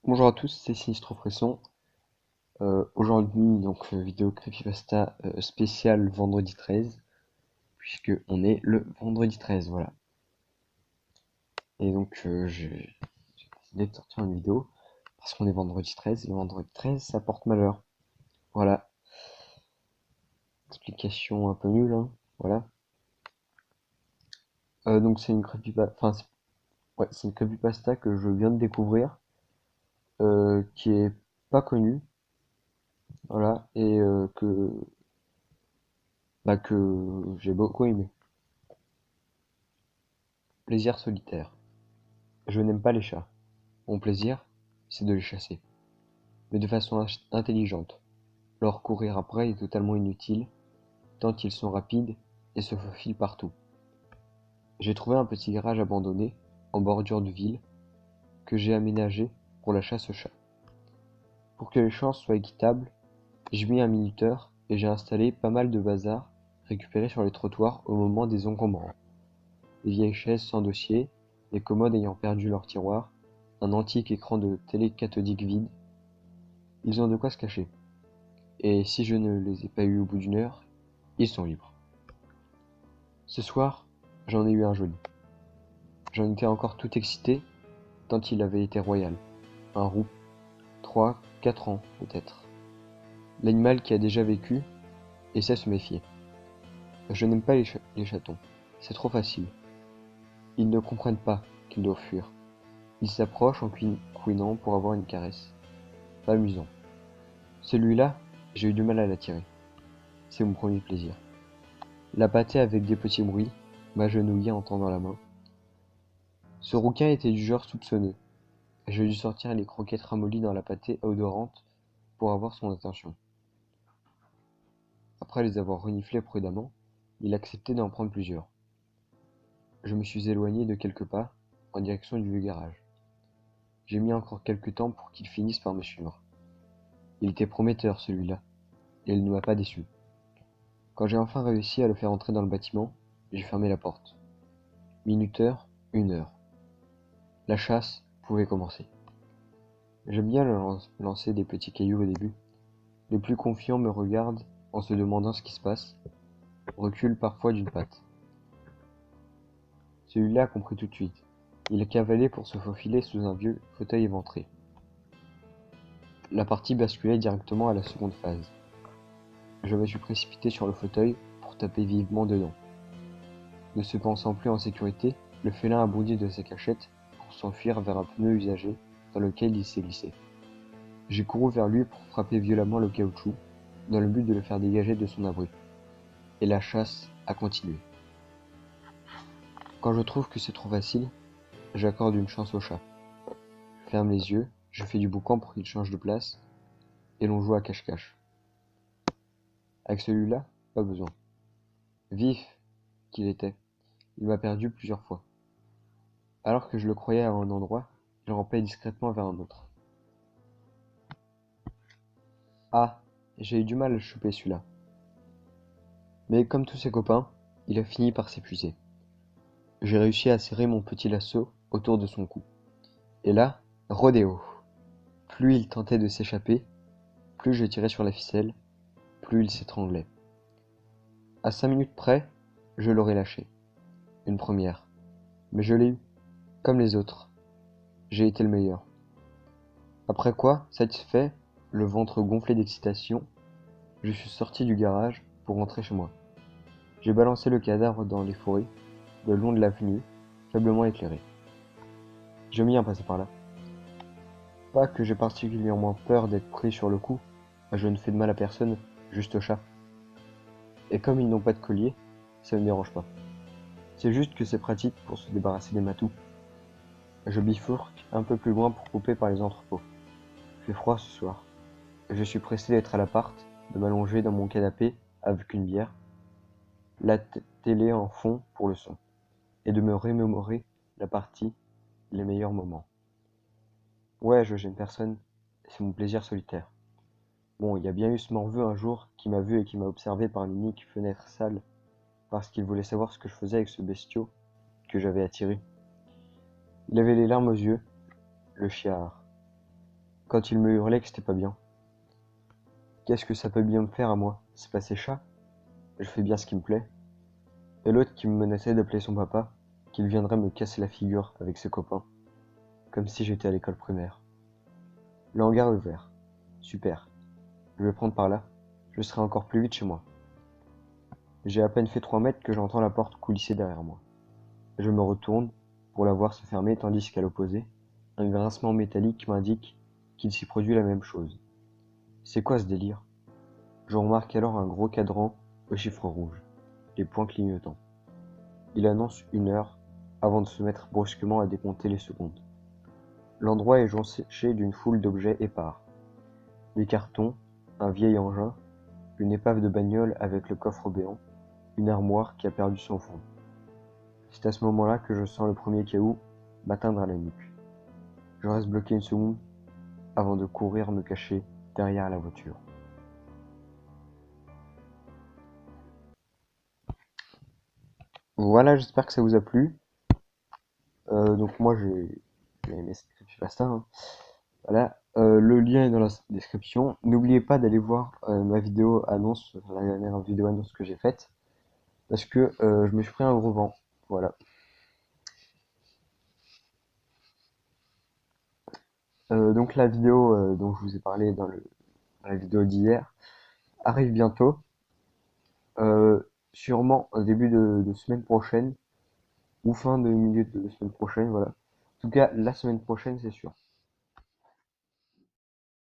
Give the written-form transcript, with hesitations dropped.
Bonjour à tous, c'est Sinistro Fresson. Aujourd'hui, vidéo creepypasta spéciale vendredi 13, puisque on est le vendredi 13, voilà. Et j'ai décidé de sortir une vidéo, parce qu'on est vendredi 13, et le vendredi 13, ça porte malheur. Voilà, explication un peu nulle, hein, voilà. Donc c'est une creepypasta, ouais, c'est une creepypasta que je viens de découvrir, qui est pas connue, voilà, et que j'ai beaucoup aimé. Plaisir solitaire. Je n'aime pas les chats. Mon plaisir, c'est de les chasser, mais de façon intelligente. Leur courir après est totalement inutile, tant ils sont rapides et se faufilent partout. J'ai trouvé un petit garage abandonné, en bordure de ville, que j'ai aménagé pour la chasse aux chats. Pour que les chances soient équitables, j'ai mis un minuteur et j'ai installé pas mal de bazar récupéré sur les trottoirs au moment des encombrants. Des vieilles chaises sans dossier, des commodes ayant perdu leur tiroir, un antique écran de télé cathodique vide. Ils ont de quoi se cacher. Et si je ne les ai pas eus au bout d'une heure, ils sont libres. Ce soir, j'en ai eu un joli. J'en étais encore tout excité, tant il avait été royal. Un roux, 3, 4 ans peut-être. L'animal qui a déjà vécu et sait se méfier. Je n'aime pas les chatons, c'est trop facile. Ils ne comprennent pas qu'ils doivent fuir. Ils s'approchent en couinant pour avoir une caresse. Pas amusant. Celui-là, j'ai eu du mal à l'attirer. C'est mon premier plaisir. L'appâter avec des petits bruits, m'agenouiller en tendant la main. Ce rouquin était du genre soupçonneux. J'ai dû sortir les croquettes ramollies dans la pâtée odorante pour avoir son attention. Après les avoir reniflées prudemment, il acceptait d'en prendre plusieurs. Je me suis éloigné de quelques pas, en direction du vieux garage. J'ai mis encore quelque temps pour qu'il finisse par me suivre. Il était prometteur celui-là, et il ne m'a pas déçu. Quand j'ai enfin réussi à le faire entrer dans le bâtiment, j'ai fermé la porte. Minuteur, 1 heure. La chasse pouvait commencer. J'aime bien lancer des petits cailloux au début. Les plus confiants me regardent en se demandant ce qui se passe, reculent parfois d'une patte. Celui-là a compris tout de suite. Il a cavalé pour se faufiler sous un vieux fauteuil éventré. La partie basculait directement à la seconde phase. Je me suis précipité sur le fauteuil pour taper vivement dedans. Ne se pensant plus en sécurité, le félin a bondi de sa cachette pour s'enfuir vers un pneu usagé dans lequel il s'est glissé. J'ai couru vers lui pour frapper violemment le caoutchouc, dans le but de le faire dégager de son abri. Et la chasse a continué. Quand je trouve que c'est trop facile, j'accorde une chance au chat. Je ferme les yeux, je fais du boucan pour qu'il change de place, et l'on joue à cache-cache. Avec celui-là, pas besoin. Vif qu'il était, il m'a perdu plusieurs fois. Alors que je le croyais à un endroit, je rampais discrètement vers un autre. Ah, j'ai eu du mal à le choper celui-là. Mais comme tous ses copains, il a fini par s'épuiser. J'ai réussi à serrer mon petit lasso autour de son cou. Et là, rodéo. Plus il tentait de s'échapper, plus je tirais sur la ficelle, plus il s'étranglait. À 5 minutes près, je l'aurais lâché. Une première. Mais je l'ai eu, comme les autres. J'ai été le meilleur. Après quoi, satisfait, le ventre gonflé d'excitation, je suis sorti du garage pour rentrer chez moi. J'ai balancé le cadavre dans les forêts, le long de l'avenue, faiblement éclairée. J'aime bien passer par là. Pas que j'ai particulièrement peur d'être pris sur le coup, je ne fais de mal à personne, juste aux chats. Et comme ils n'ont pas de collier, ça ne me dérange pas. C'est juste que c'est pratique pour se débarrasser des matous. Je bifurque un peu plus loin pour couper par les entrepôts. Il fait froid ce soir. Je suis pressé d'être à l'appart, de m'allonger dans mon canapé avec une bière, la télé en fond pour le son, et de me remémorer la partie, les meilleurs moments. Ouais, je gêne personne, c'est mon plaisir solitaire. Bon, il y a bien eu ce morveux un jour qui m'a vu et qui m'a observé par l'unique fenêtre sale parce qu'il voulait savoir ce que je faisais avec ce bestiau que j'avais attiré. Il avait les larmes aux yeux, le chiard. quand il me hurlait que c'était pas bien. Qu'est-ce que ça peut bien me faire à moi? C'est pas ses chats? Je fais bien ce qui me plaît. Et l'autre qui me menaçait d'appeler son papa, qu'il viendrait me casser la figure avec ses copains, comme si j'étais à l'école primaire. Le hangar est ouvert. Super. Je vais prendre par là. Je serai encore plus vite chez moi. J'ai à peine fait 3 mètres que j'entends la porte coulisser derrière moi. Je me retourne pour la voir se fermer tandis qu'à l'opposé, un grincement métallique m'indique qu'il s'y produit la même chose. C'est quoi ce délire? Je remarque alors un gros cadran aux chiffres rouges, les points clignotants. Il annonce 1 heure avant de se mettre brusquement à décompter les secondes. L'endroit est jonché d'une foule d'objets épars. Des cartons, un vieil engin, une épave de bagnole avec le coffre béant, une armoire qui a perdu son fond. C'est à ce moment-là que je sens le premier caillou m'atteindre à la nuque. Je reste bloqué une seconde avant de courir me cacher derrière la voiture. Voilà, j'espère que ça vous a plu. Donc moi j'ai aimé cette creepypasta, hein. Voilà, le lien est dans la description. N'oubliez pas d'aller voir ma vidéo annonce, la dernière vidéo annonce que j'ai faite, parce que je me suis pris un gros vent. Voilà. Donc la vidéo dont je vous ai parlé dans la vidéo d'hier arrive bientôt, sûrement au début de semaine prochaine ou fin de milieu de semaine prochaine, voilà. En tout cas, la semaine prochaine, c'est sûr.